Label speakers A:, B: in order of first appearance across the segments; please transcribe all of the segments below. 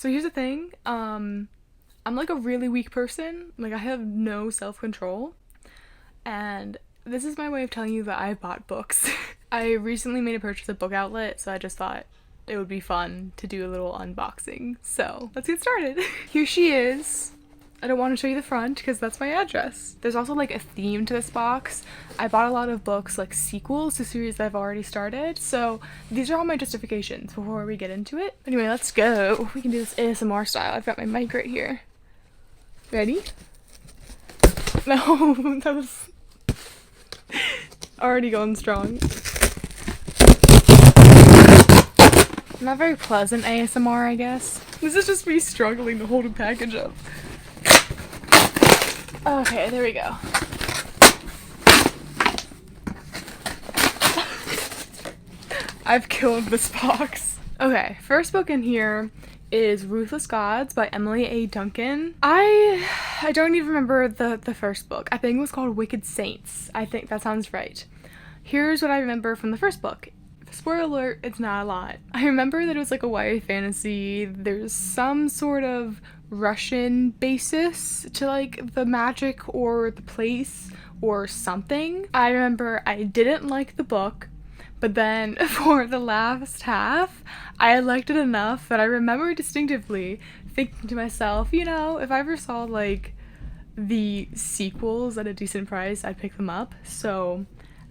A: So here's the thing, I'm like a really weak person. Like I have no self-control. And this is my way of telling you that I bought books. I recently made a purchase at Book Outlet, so I just thought it would be fun to do a little unboxing. So let's get started. Here she is. I don't want to show you the front because that's my address. There's also like a theme to this box. I bought a lot of books, like sequels to series that I've already started, so these are all my justifications before we get into it. Anyway, let's go. We can do this ASMR style. I've got my mic right here. Ready? No, that was already going strong. Not very pleasant ASMR, I guess. This is just me struggling to hold a package up. Okay, there we go. I've killed this box. Okay, first book in here is Ruthless Gods by Emily A. Duncan. I don't even remember the first book. I think it was called Wicked Saints. I think that sounds right. Here's what I remember from the first book. Spoiler alert, it's not a lot. I remember that it was like a YA fantasy. There's some sort of Russian basis to like the magic or the place or something. I remember I didn't like the book, but then for the last half, I liked it enough that I remember distinctively thinking to myself, you know, if I ever saw like the sequels at a decent price, I'd pick them up. So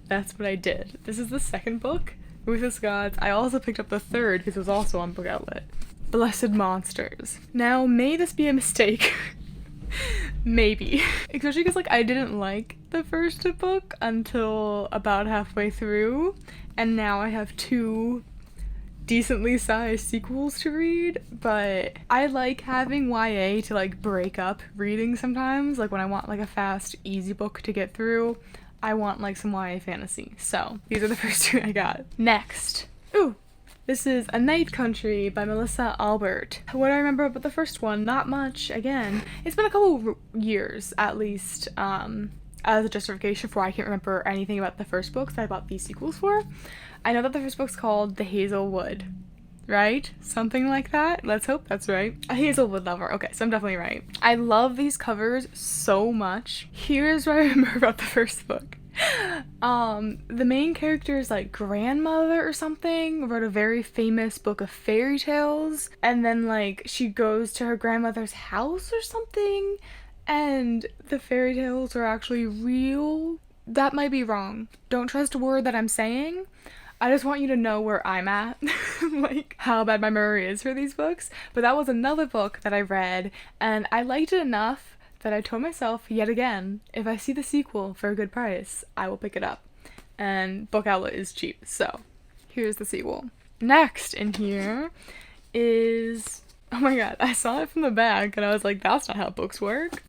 A: that's what I did. This is the second book, Ruthless Gods. I also picked up the third because it was also on Book Outlet. Blessed Monsters. Now, may this be a mistake? Maybe. Especially because, like, I didn't like the first book until about halfway through, and now I have two decently sized sequels to read, but I like having YA to, like, break up reading sometimes. Like, when I want, like, a fast, easy book to get through, I want, like, some YA fantasy. So, these are the first two I got. Next. Ooh! This is A Night Country by Melissa Albert. What I remember about the first one, not much. Again, it's been a couple years, at least, as a justification for why I can't remember anything about the first books that I bought these sequels for. I know that the first book's called The Hazelwood, right? Something like that? Let's hope that's right. A Hazelwood lover. Okay, so I'm definitely right. I love these covers so much. Here's what I remember about the first book. The main character's like grandmother or something wrote a very famous book of fairy tales, and then like she goes to her grandmother's house or something, and the fairy tales are actually real. That might be wrong. Don't trust a word that I'm saying. I just want you to know where I'm at, like how bad my memory is for these books. But that was another book that I read, and I liked it enough that I told myself, yet again, if I see the sequel for a good price, I will pick it up. And Book Outlet is cheap, so here's the sequel. Next in here is, oh my god, I saw it from the back and I was like, that's not how books work.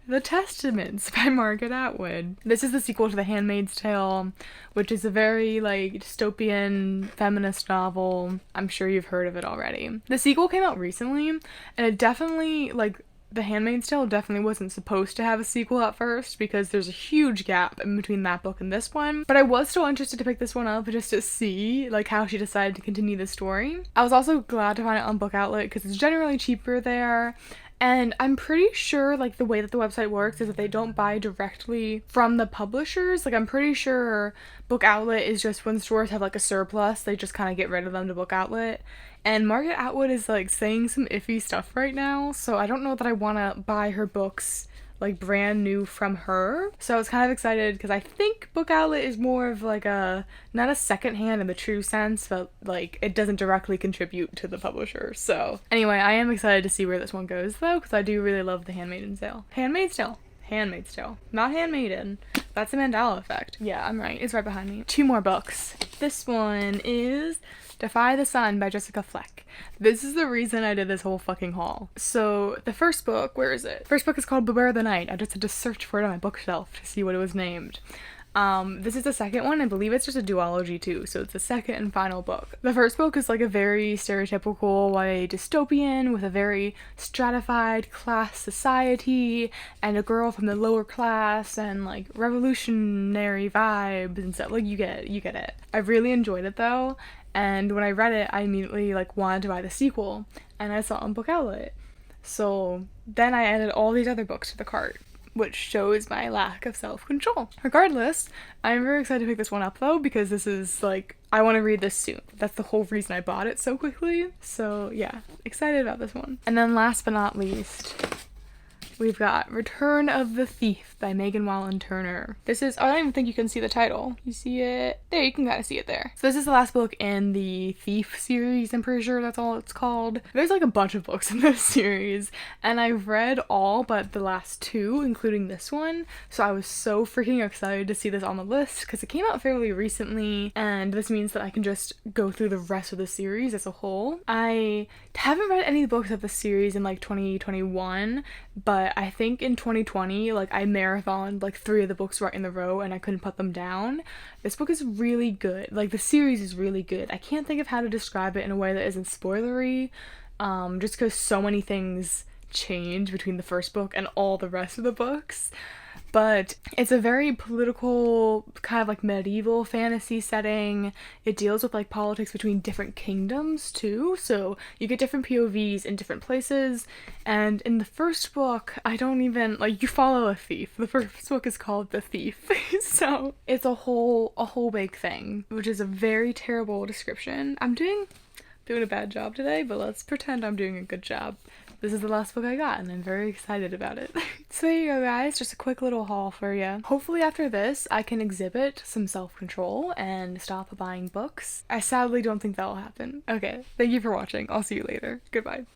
A: The Testaments by Margaret Atwood. This is the sequel to The Handmaid's Tale, which is a very, like, dystopian feminist novel. I'm sure you've heard of it already. The sequel came out recently, and it definitely, like, The Handmaid's Tale definitely wasn't supposed to have a sequel at first because there's a huge gap in between that book and this one. But I was still interested to pick this one up just to see, like, how she decided to continue the story. I was also glad to find it on Book Outlet because it's generally cheaper there. And I'm pretty sure, like, the way that the website works is that they don't buy directly from the publishers. Like, I'm pretty sure Book Outlet is just when stores have, like, a surplus, they just kind of get rid of them to Book Outlet. And Margaret Atwood is, like, saying some iffy stuff right now, so I don't know that I want to buy her books, like, brand new from her. So I was kind of excited because I think Book Outlet is more of like a, not a secondhand in the true sense, but like it doesn't directly contribute to the publisher. So anyway, I am excited to see where this one goes though, because I do really love The Handmaid's Tale. Handmaid's Tale. Handmaid's Tale. Not Handmaiden. That's a Mandela effect. Yeah, I'm right. It's right behind me. Two more books. This one is Defy the Sun by Jessica Fleck. This is the reason I did this whole fucking haul. So the first book, where is it? First book is called Beware the Night. I just had to search for it on my bookshelf to see what it was named. This is the second one. I believe it's just a duology too, so it's the second and final book. The first book is like a very stereotypical YA dystopian with a very stratified class society and a girl from the lower class and like revolutionary vibes and stuff. Like you get it. I really enjoyed it though, And when I read it, I immediately like wanted to buy the sequel, and I saw it on Book Outlet. So then I added all these other books to the cart, which shows my lack of self-control. Regardless, I'm very excited to pick this one up though, because this is like, I want to read this soon. That's the whole reason I bought it so quickly. So yeah, excited about this one. And then last but not least, we've got Return of the Thief by Megan Wallen Turner. This is, I don't even think you can see the title. You see it? There, you can kind of see it there. So this is the last book in the Thief series, I'm pretty sure that's all it's called. There's like a bunch of books in this series, and I've read all but the last two, including this one, so I was so freaking excited to see this on the list, because it came out fairly recently, and this means that I can just go through the rest of the series as a whole. I haven't read any books of the series in like 2021, but I think in 2020, like I marathoned like 3 of the books right in a row and I couldn't put them down. This book is really good. Like the series is really good. I can't think of how to describe it in a way that isn't spoilery, just because so many things change between the first book and all the rest of the books. But it's a very political, kind of like medieval fantasy setting. It deals with like politics between different kingdoms too, so you get different POVs in different places. And in the first book, I don't even, like, you follow a thief. The first book is called The Thief. So it's a whole big thing, which is a very terrible description. I'm doing a bad job today, but let's pretend I'm doing a good job. This is the last book I got, and I'm very excited about it. So there you go, guys. Just a quick little haul for you. Hopefully after this, I can exhibit some self-control and stop buying books. I sadly don't think that'll happen. Okay, thank you for watching. I'll see you later. Goodbye.